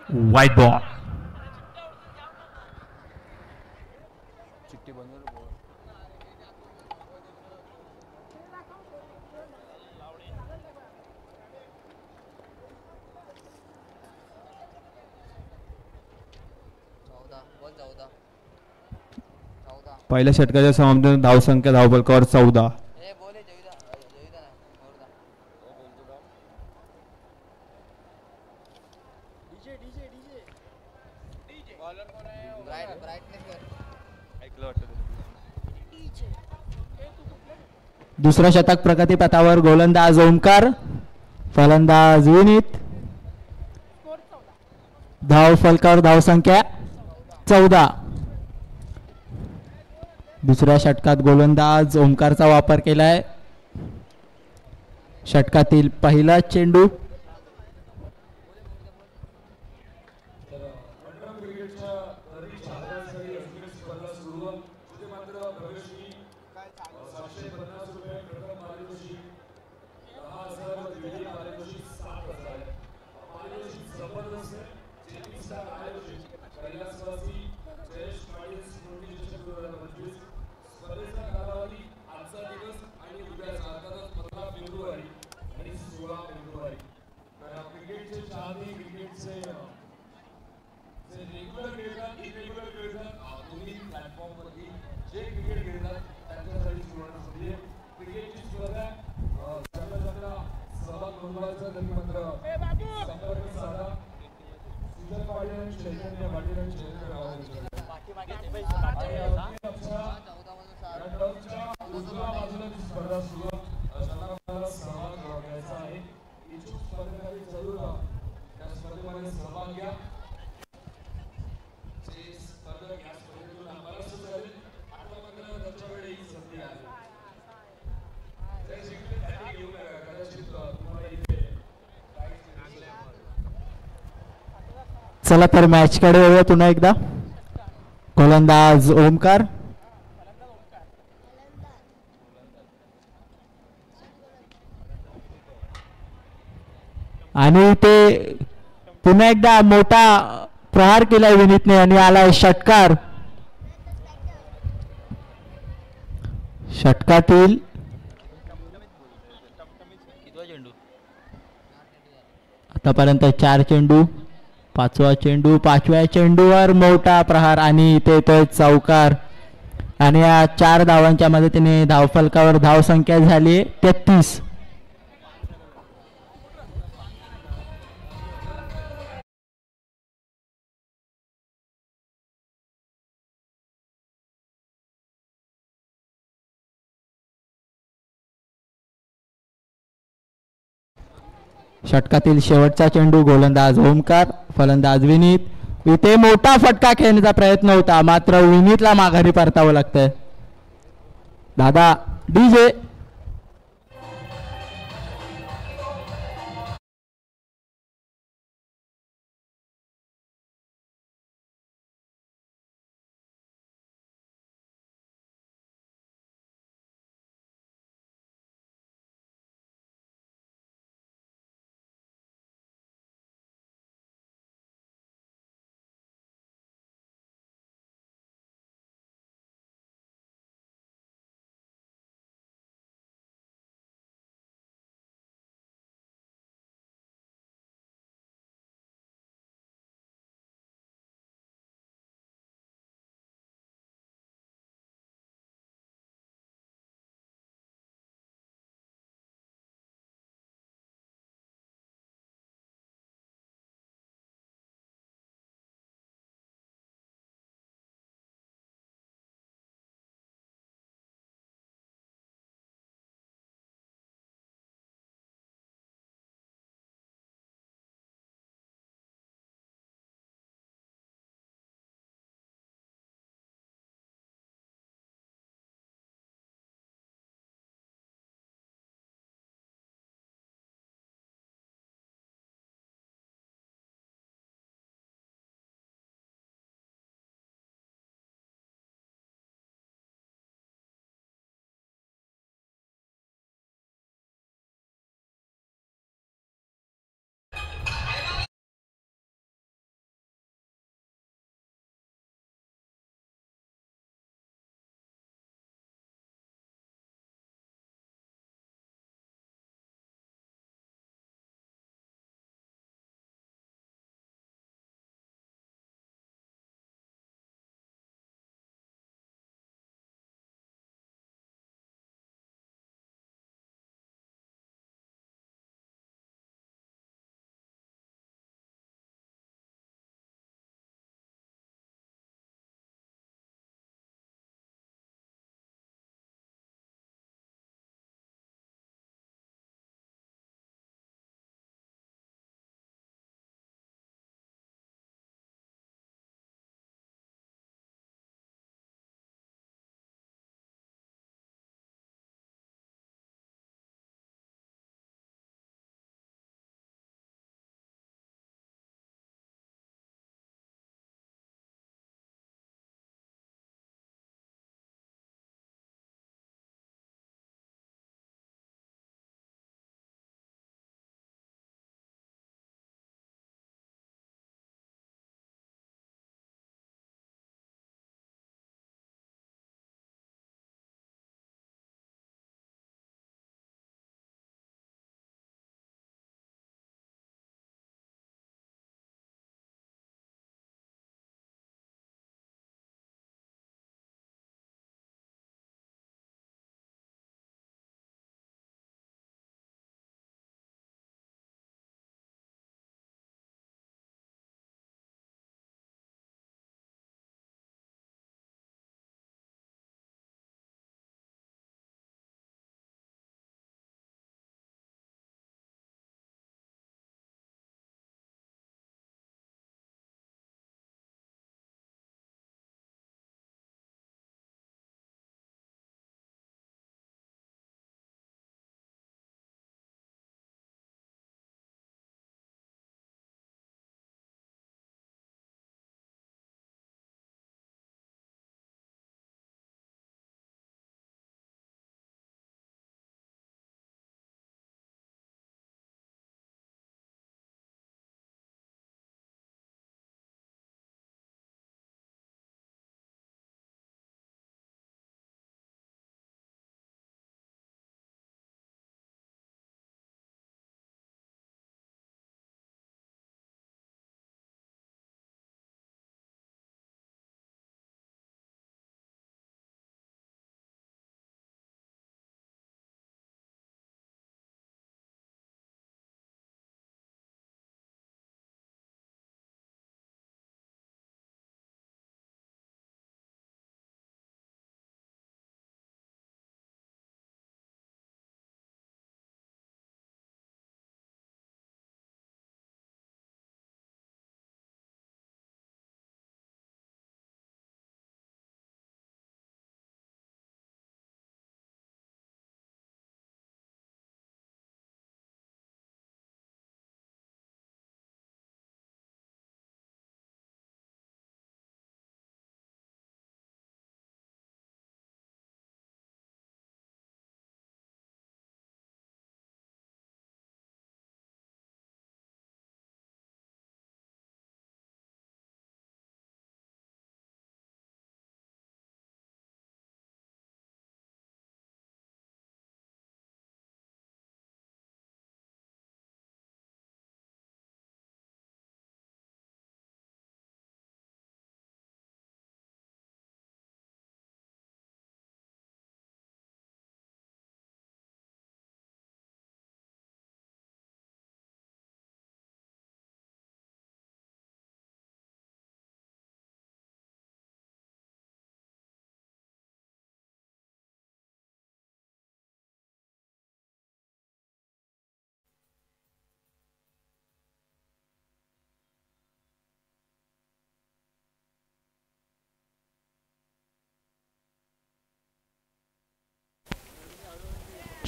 White ball. पहिल्या षटकाच्या समाप्तीनंतर धावसंख्या धावफलकावर 14. दुसरा षटक प्रगतीपथावर. गोलंदाज ओमकार, फलंदाज विनीत. धाव फलकावर धावसंख्या 14. दुसऱ्या षटकात गोलंदाज ओमकारचा वापर केलाय. षटकातील पहिला चेंडू. चला तर मॅच कडे वळूया पुन्हा एकदा. गोलंदाज ओमकार, आणि ते पुन्हा एकदा मोठा प्रहार केलाय विनीतने आणि आलाय षटकार. षटकातील आतापर्यंत 4 चेंडू. 5वा चेंडू. 5व्या चेंडूवर मोठा प्रहार आणि इथे येतोय चौकार. आणि या 4 धावांच्या मदतीने धावफलकावर धावसंख्या झाली 33. षटकातील शेवटचा चेंडू. गोलंदाज ओमकार, फलंदाज विनीत. इथे मोठा फटका खेळण्याचा प्रयत्न होता, मात्र विनीतला माघारी परतावं लागतंय. दादा DJ.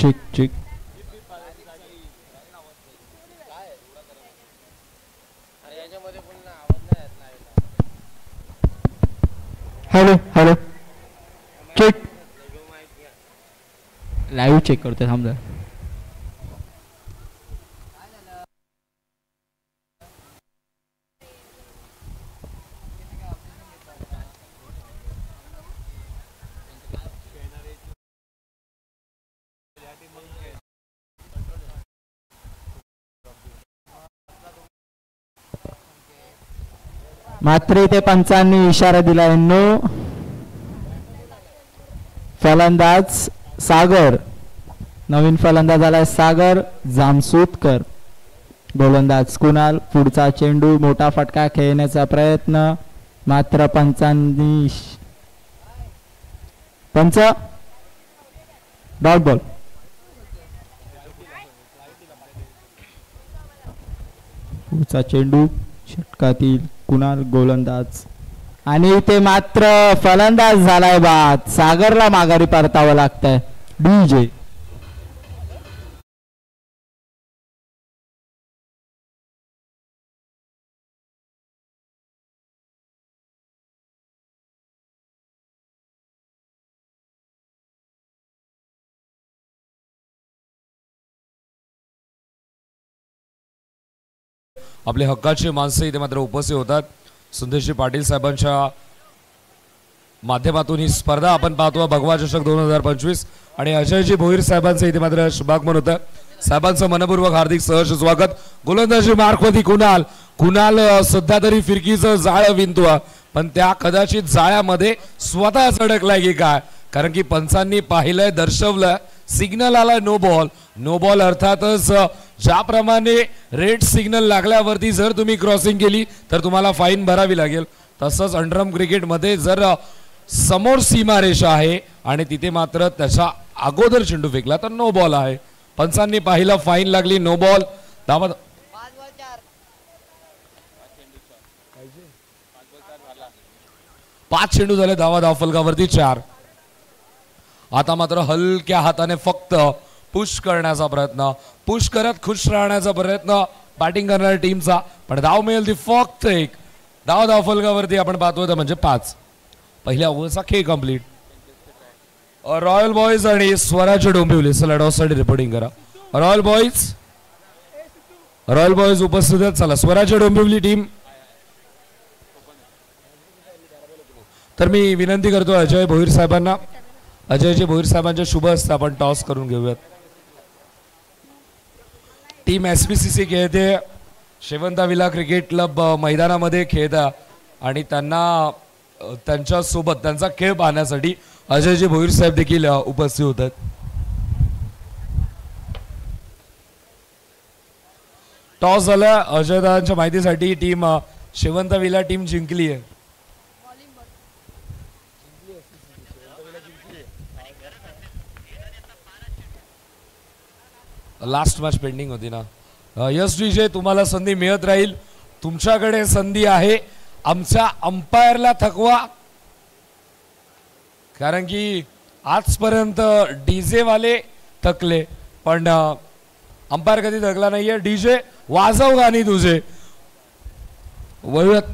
Check check. Hello hello check. Live check करतोय थांब जरा. मात्र इथे पंचांनी इशारा दिला. नो फलंदाज सागर. नवीन फलंदाज आलाय सागर जामसुतकर. गोलंदाज कुणाल. पुढचा चेंडू मोठा फटका खेळण्याचा प्रयत्न मात्र पंचांनी. पंच डॉट बॉल. पुढचा चेंडू षटकातील कुणाल गोलंदाज आणि ते मात्र फलंदाज झालाय बाद. सागरला माघारी परतावं लागतंय. डीजे आपले हक्काचे माणसं इथे मात्र उपस्थित होतात. सुंदरजी पाटील साहेबांच्या माध्यमातून ही स्पर्धा आपण पाहतो. भगवा चषक 2025 आणि अजयजी भोईर साहेबांचं इथे मात्र शुभागमन होतं. साहेबांचं मनपूर्वक हार्दिक सहर्ष स्वागत. गोलंदाजी मार्कवरती कुणाल. कुणाल सध्या तरी फिरकीचं जाळं विणतो पण त्या कदाचित जाळ्यामध्ये स्वतःच अडकलाय की काय. कारण की पंचांनी पाहिलंय दर्शवलं सिग्नल आला नो बॉल. नो बॉल अर्थातच ज्याप्रमाणे रेड सिग्नल लागल्यावरती जर तुम्ही क्रॉसिंग केली तर तुम्हाला फाईन भरावी लागेल. तसंच अंडरआर्म क्रिकेटमध्ये जर समोर सीमारेषा आहे आणि तिथे मात्र त्याच्या अगोदर चेंडू फेकला तर नो बॉल आहे. पंचांनी पाहिलं फाईन लागली नो बॉल. धावा 5 चेंडू झाले. धावा फलकावरती 4. आता मात्र हलक्या हाताने फक्त पुश करण्याचा प्रयत्न. पुश करत खुश राहण्याचा प्रयत्न बॅटिंग करणाऱ्या टीमचा. पण धाव मिळेल ती फक्त 1. धाव फलकावरती आपण पाहतोय तर म्हणजे 5. पहिल्या ओव्हरचा खेळ कंप्लीट. रॉयल बॉईज आणि स्वराज्य डोंबिवली सलाडॉसाठी रिपोर्टिंग करा. रॉयल बॉईज उपस्थित आहेत. चला स्वराज्य डोंबिवली टीम. तर मी विनंती करतो अजय भोईर साहेबांना. अजयजी भोईर साहेबांच्या शुभ हस्ते आपण टॉस करून घेऊयात. टीम SPCC खेळते. शेवंता विला क्रिकेट क्लब मैदानामध्ये खेळता आणि त्यांना त्यांच्यासोबत त्यांचा खेळ पाहण्यासाठी अजयजी भोईर साहेब देखील उपस्थित होतात. टॉस झाला. अजयदादांच्या माहितीसाठी टीम शेवंता विला टीम जिंकली आहे. लास्ट मॅच पेंडिंग होती ना. यस डीजे तुम्हाला संधी मिळत राहील. तुमच्याकडे संधी आहे. आमच्या अंपायरला थकवा. कारण की आजपर्यंत डीजे वाले थकले पण अंपायर कधी थकला नाहीये. डीजे वाजव गाणी तुझे. वळूयात.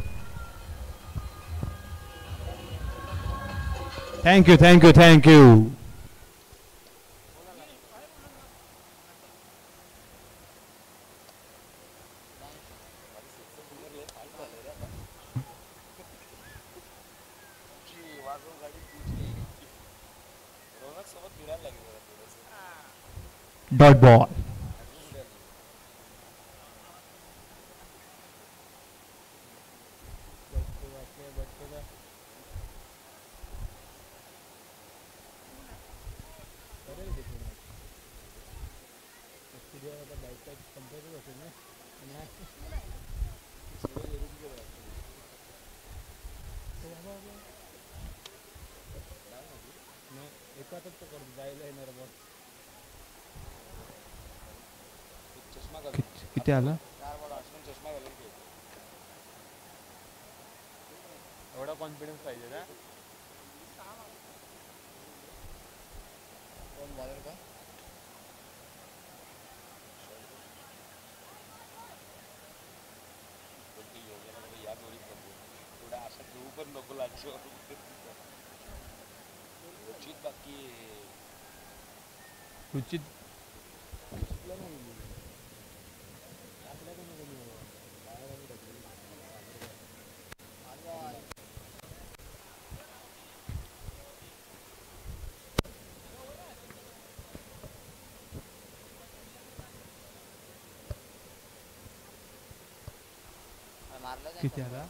थँक्यू. Dot ball. किती आला. एवढा कॉन्फिडन्स पाहिजे ना. रुचित किती आला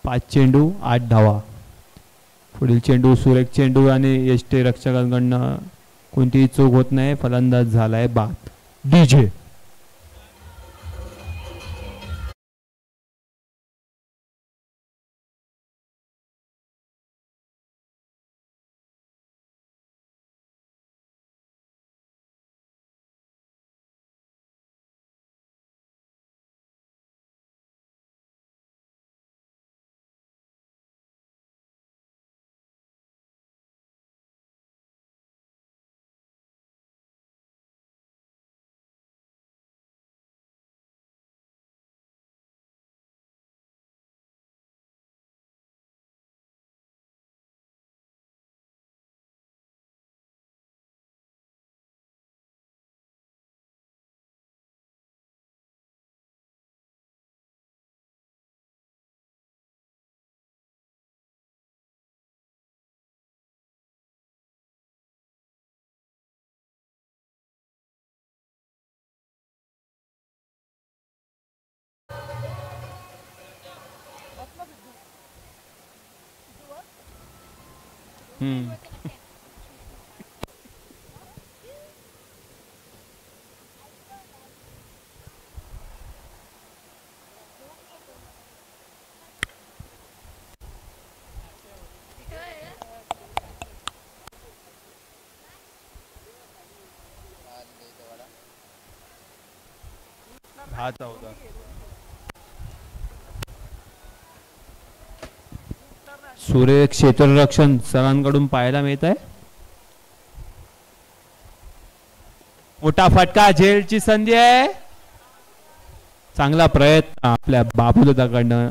5 चेंडू 8 धावा. पुढील चेंडू सुरेख चेंडू आणि यष्टी रक्षकांकडनं कोणतीही चूक होत नाही. फलंदाज झालाय बाद. डीजे हा 14. सुरेख क्षेत्ररक्षण सरांकडून पाहायला मिळत आहे. मोठा फटका झेलची संधी आहे. चांगला प्रयत्न आपल्या बाबूदादाकडनं.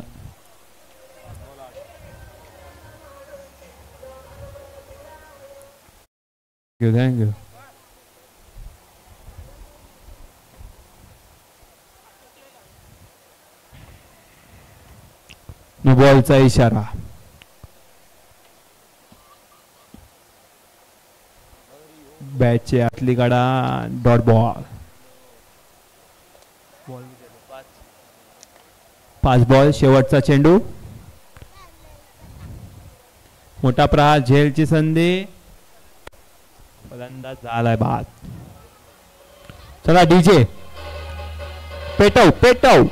थँक्यू. बॉलचा इशारा. बॅटची आतली कडा. Dot ball. 5 बॉल. शेवटचा चेंडू. मोठा प्रहार झेलची संधी. फलंदाज झालाय बाद. चला डीजे पेटव पेटव.